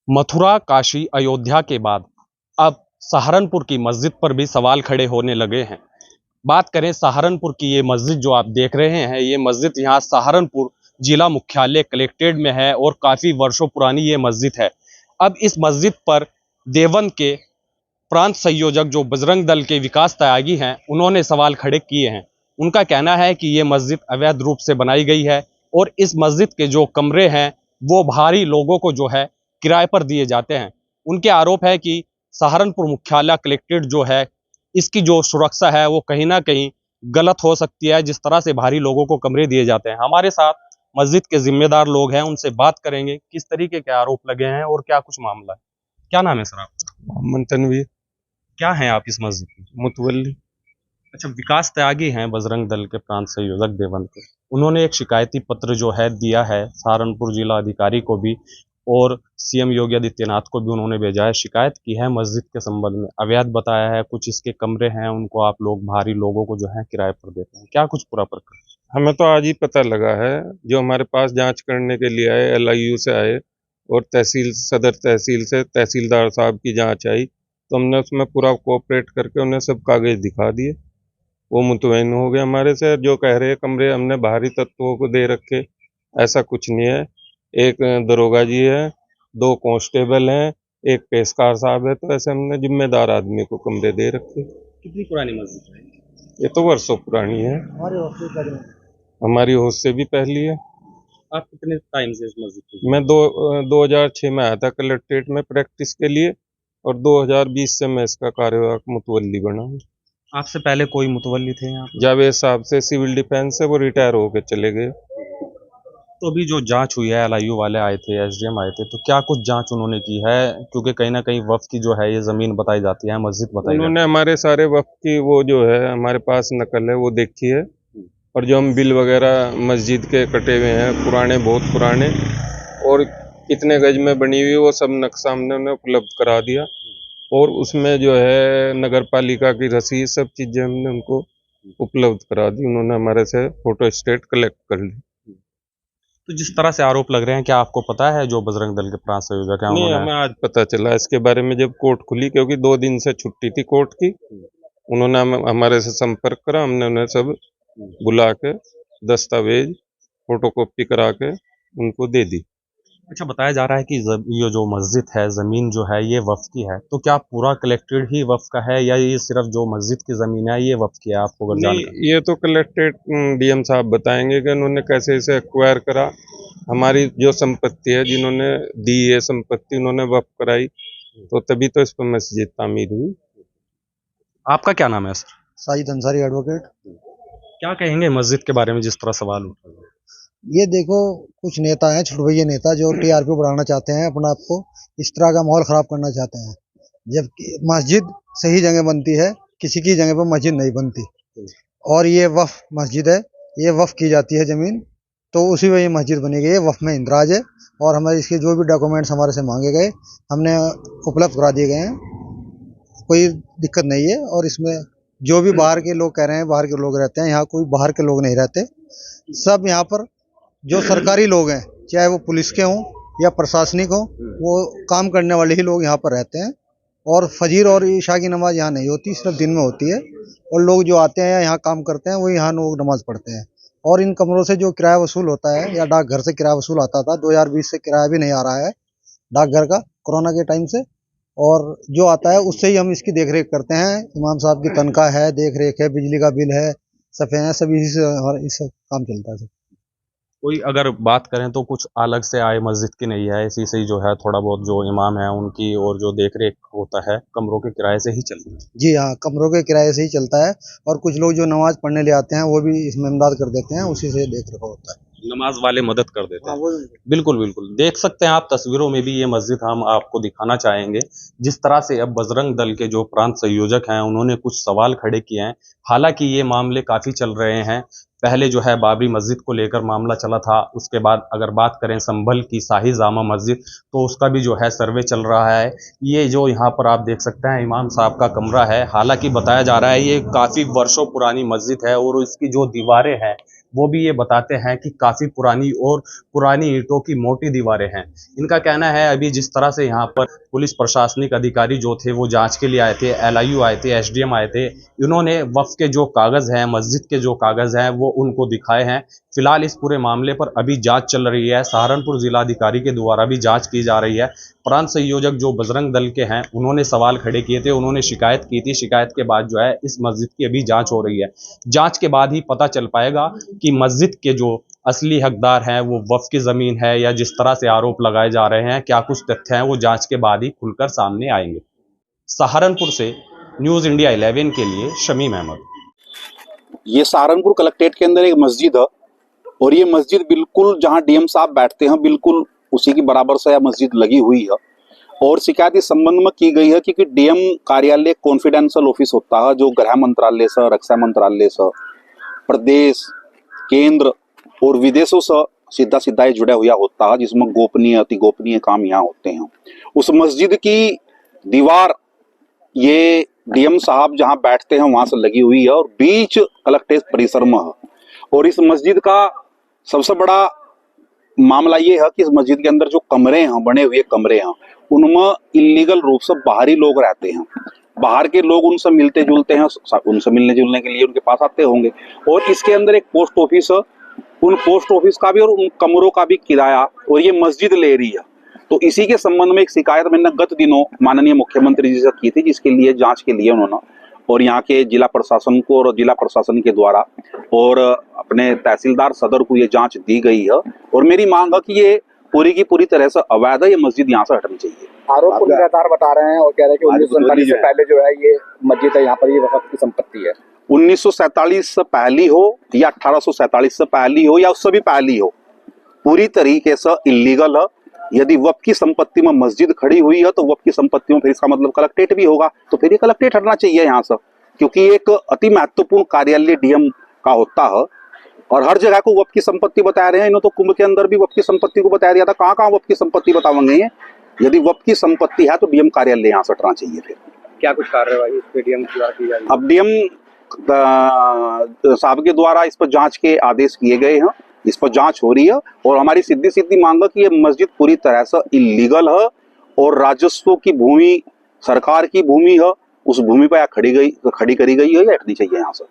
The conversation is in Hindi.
मथुरा, काशी, अयोध्या के बाद अब सहारनपुर की मस्जिद पर भी सवाल खड़े होने लगे हैं। बात करें सहारनपुर की, ये मस्जिद जो आप देख रहे हैं, ये मस्जिद यहाँ सहारनपुर जिला मुख्यालय कलेक्ट्रेट में है और काफ़ी वर्षों पुरानी ये मस्जिद है। अब इस मस्जिद पर देवबंद के प्रांत संयोजक जो बजरंग दल के विकास त्यागी हैं, उन्होंने सवाल खड़े किए हैं। उनका कहना है कि ये मस्जिद अवैध रूप से बनाई गई है और इस मस्जिद के जो कमरे हैं वो बाहरी लोगों को जो है किराए पर दिए जाते हैं। उनके आरोप है कि सहारनपुर मुख्यालय कलेक्ट्रेट जो है, इसकी जो सुरक्षा है वो कहीं ना कहीं गलत हो सकती है, जिस तरह से बाहरी लोगों को कमरे दिए जाते हैं। हमारे साथ मस्जिद के जिम्मेदार लोग हैं, उनसे बात करेंगे किस तरीके के आरोप लगे हैं और क्या कुछ मामला है। क्या नाम है सर आपका? मोहम्मद तनवीर क्या है आप इस मस्जिद में? मुतवल्ली। अच्छा, विकास त्यागी हैं बजरंग दल के प्रांत संयोजक देवबंद के। उन्होंने एक शिकायती पत्र जो है दिया है सहारनपुर जिला अधिकारी को भी और सीएम योगी आदित्यनाथ को भी उन्होंने भेजा है। शिकायत की है मस्जिद के संबंध में, अवैध बताया है, कुछ इसके कमरे हैं उनको आप लोग बाहरी लोगों को जो है किराए पर देते हैं। क्या कुछ पूरा प्रकरण? हमें तो आज ही पता लगा है, जो हमारे पास जांच करने के लिए आए, एलआईयू से आए और तहसील सदर तहसील से तहसीलदार साहब की जांच आई, तो हमने उसमें पूरा कोऑपरेट करके उन्हें सब कागज दिखा दिए। वो मुतमईन हो गए हमारे से। जो कह रहे कमरे हमने बाहरी तत्वों को दे रखे, ऐसा कुछ नहीं है। एक दरोगा जी है, 2 कांस्टेबल हैं, एक पेशकार साहब है, तो ऐसे हमने जिम्मेदार आदमी को कमरे दे रखे। कितनी पुरानी मस्जिद है? ये तो वर्षों पुरानी है, हमारी होश से भी पहली है। आप कितने टाइम से इस मस्जिद में? मैं 2006 में आया था कलेक्ट्रेट में प्रैक्टिस के लिए और 2020 से मैं इसका कार्यवाहक मुतवल्ली बना हूँ। आपसे पहले कोई मुतवल्ली थे यहाँ पर? जावेद साहब से सिविल डिफेंस से वो रिटायर होकर चले गए। तो अभी जो जांच हुई है, एलआईयू वाले आए थे, एसडीएम आए थे, तो क्या कुछ जांच उन्होंने की है? क्योंकि कहीं ना कहीं वक्फ की जो है ये जमीन बताई जाती है, मस्जिद बताई उन्होंने जाती हमारे सारे वक्त की वो जो है हमारे पास नकल है वो देखी है, और जो हम बिल वगैरह मस्जिद के कटे हुए हैं पुराने, बहुत पुराने, और कितने गज में बनी हुई वो सब नक्शा हमने उन्हें उपलब्ध करा दिया। और उसमें जो है नगर पालिका की रसीद, सब चीजें हमने उनको उपलब्ध करा दी। उन्होंने हमारे से फोटो स्टेट कलेक्ट कर ली। तो जिस तरह से आरोप लग रहे हैं, क्या आपको पता है जो बजरंग दल के प्रांत संयोजक हैं नहीं, उन्होंने? हमें आज पता चला इसके बारे में जब कोर्ट खुली, क्योंकि 2 दिन से छुट्टी थी कोर्ट की। उन्होंने हमारे से संपर्क करा, हमने उन्हें सब बुला के दस्तावेज फोटोकॉपी करा के उनको दे दी। अच्छा, बताया जा रहा है कि ये जो मस्जिद है, जमीन जो है ये वक्फ की है, तो क्या पूरा कलेक्ट्रेट ही वक्फ का है या ये सिर्फ जो मस्जिद की जमीन है ये वक्फ की है? आपको अगर नहीं, जानकारी? ये तो कलेक्ट्रेट डीएम साहब बताएंगे कि उन्होंने कैसे इसे एक्वायर करा। हमारी जो संपत्ति है, जिन्होंने दी ये संपत्ति उन्होंने वक्फ कराई, तो तभी तो इस पर मस्जिद तामीर हुई। आपका क्या नाम है सर? साजिद अंसारी एडवोकेट। क्या कहेंगे मस्जिद के बारे में जिस तरह सवाल उठ रहा है? ये देखो, कुछ नेता हैं, छुटभैया नेता, जो टीआरपी बढ़ाना चाहते हैं, अपना आपको इस तरह का माहौल खराब करना चाहते हैं। जबकि मस्जिद सही जगह बनती है, किसी की जगह पर मस्जिद नहीं बनती। और ये वक्फ मस्जिद है, ये वक्फ की जाती है जमीन, तो उसी में ये मस्जिद बनी गई है। वक्फ में इंदराज है और हमारे इसके जो भी डॉक्यूमेंट्स हमारे से मांगे गए हमने उपलब्ध करा दिए गए हैं। कोई दिक्कत नहीं है। और इसमें जो भी बाहर के लोग कह रहे हैं, बाहर के लोग रहते हैं, यहाँ कोई बाहर के लोग नहीं रहते। सब यहाँ पर जो सरकारी लोग हैं, चाहे वो पुलिस के हों या प्रशासनिक हों, वो काम करने वाले ही लोग यहाँ पर रहते हैं। और फजीर और ईशा की नमाज यहाँ नहीं होती, सिर्फ दिन में होती है। और लोग जो आते हैं यहाँ काम करते हैं, वो यहाँ लोग नमाज पढ़ते हैं। और इन कमरों से जो किराया वसूल होता है, या डाकघर से किराया वसूल आता था, 2020 से किराया भी नहीं आ रहा है डाकघर का, कोरोना के टाइम से। और जो आता है उससे ही हम इसकी देखरेख करते हैं। इमाम साहब की तनख्वाह है, देखरेख है, बिजली का बिल है, सफे हैं, सब इसी से हमारा इस काम चलता है। कोई अगर बात करें तो कुछ अलग से आय मस्जिद की नहीं है, इसी से ही जो है थोड़ा बहुत जो इमाम है उनकी और जो देख रेख होता है कमरों के किराए से ही चलता है। जी हाँ, कमरों के किराए से ही चलता है। और कुछ लोग जो नमाज पढ़ने ले आते हैं वो भी इसमें इमदाद कर देते हैं, उसी से देख रखा होता है। नमाज वाले मदद कर देते हैं। बिल्कुल बिल्कुल, देख सकते हैं आप तस्वीरों में भी ये मस्जिद हम आपको दिखाना चाहेंगे। जिस तरह से अब बजरंग दल के जो प्रांत संयोजक हैं उन्होंने कुछ सवाल खड़े किए हैं। हालांकि ये मामले काफ़ी चल रहे हैं। पहले जो है बाबरी मस्जिद को लेकर मामला चला था, उसके बाद अगर बात करें संभल की शाही जामा मस्जिद, तो उसका भी जो है सर्वे चल रहा है। ये जो यहाँ पर आप देख सकते हैं इमाम साहब का कमरा है। हालांकि बताया जा रहा है ये काफ़ी वर्षों पुरानी मस्जिद है और इसकी जो दीवारें हैं वो भी ये बताते हैं कि काफ़ी पुरानी ईंटों की मोटी दीवारें हैं। इनका कहना है अभी जिस तरह से यहाँ पर पुलिस प्रशासनिक अधिकारी जो थे वो जांच के लिए आए थे, LIU आए थे, SDM आए थे, इन्होंने वक्फ के जो कागज़ हैं, मस्जिद के जो कागज़ हैं वो उनको दिखाए हैं। फिलहाल इस पूरे मामले पर अभी जांच चल रही है। सहारनपुर जिलाधिकारी के द्वारा भी जांच की जा रही है। प्रांत संयोजक जो बजरंग दल के हैं उन्होंने सवाल खड़े किए थे, उन्होंने शिकायत की थी। शिकायत के बाद जो है इस मस्जिद की अभी जांच हो रही है। जांच के बाद ही पता चल पाएगा कि मस्जिद के जो असली हकदार हैं वो वक्फ की ज़मीन है या जिस तरह से आरोप लगाए जा रहे हैं, क्या कुछ तथ्य हैं वो जांच के बाद ही खुलकर सामने आएंगे। सहारनपुर से न्यूज़ इंडिया 11 के लिए शमीम अहमद। ये सहारनपुर कलेक्ट्रेट के अंदर एक मस्जिद है और ये मस्जिद बिल्कुल जहां डीएम साहब बैठते हैं बिल्कुल उसी की बराबर से यह मस्जिद लगी हुई है। और शिकायत इस संबंध में की गई है कि डीएम कार्यालय कॉन्फिडेंशियल ऑफिस होता है जो गृह मंत्रालय से, रक्षा मंत्रालय से, प्रदेश, केंद्र और विदेशों से सीधा सीधा ये जुड़ा हुआ होता है, जिसमें गोपनीय अति गोपनीय काम यहाँ होते हैं। उस मस्जिद की दीवार ये डीएम साहब जहाँ बैठते हैं वहां से लगी हुई है और बीच कलेक्ट्रेट परिसर में है। और इस मस्जिद का सबसे बड़ा मामला ये है कि इस मस्जिद के अंदर जो कमरे हैं, बने हुए कमरे हैं, उनमें इलीगल रूप से बाहरी लोग रहते हैं। बाहर के लोग उनसे मिलते जुलते हैं, उनसे मिलने जुलने के लिए उनके पास आते होंगे। और इसके अंदर एक पोस्ट ऑफिस है, उन पोस्ट ऑफिस का भी और उन कमरों का भी किराया और ये मस्जिद ले रही है। तो इसी के संबंध में एक शिकायत मैंने गत दिनों माननीय मुख्यमंत्री जी से की थी, जिसके लिए जांच के लिए उन्होंने और यहाँ के जिला प्रशासन को और जिला प्रशासन के द्वारा और अपने तहसीलदार सदर को ये जांच दी गई है। और मेरी मांग है कि ये पूरी की पूरी तरह से अवैध है, ये मस्जिद यहाँ से हटनी चाहिए। आरोप को लगातार बता रहे हैं और कह रहे हैं कि 1947 से पहले जो है ये मस्जिद है, यहाँ पर ये वक्फ की संपत्ति है। 1947 से पहली हो या 1847 से पहली हो या उससे भी पहली हो, पूरी तरीके से इलीगल है। यदि वक्फ की संपत्ति में मस्जिद खड़ी हुई है तो वक्फ की संपत्ति में फिर इसका मतलब कलेक्ट्रेट भी होगा, तो फिर ये कलेक्ट्रेट हटना चाहिए यहाँ से, क्योंकि एक अति महत्वपूर्ण कार्यालय डीएम का होता है। और हर जगह को वक्फ की संपत्ति बता रहे हैं, इन्होंने तो कुंभ के अंदर भी वक्फ की संपत्ति को बताया दिया था। कहाँ कहाँ वक्फ की संपत्ति बताएंगे ये? यदि वक्फ की संपत्ति है तो डीएम कार्यालय यहाँ से हटना चाहिए। फिर क्या कुछ कार्रवाई इस पे डीएम द्वारा की जा रही है? अब डीएम साहब के द्वारा इस पर जांच के आदेश किए गए हैं, इस पर जांच हो रही है। और हमारी सीधी मांग है कि ये मस्जिद पूरी तरह से इलीगल है और राजस्व की भूमि, सरकार की भूमि है, उस भूमि पर खड़ी करी गई है, या हटनी चाहिए यहाँ से।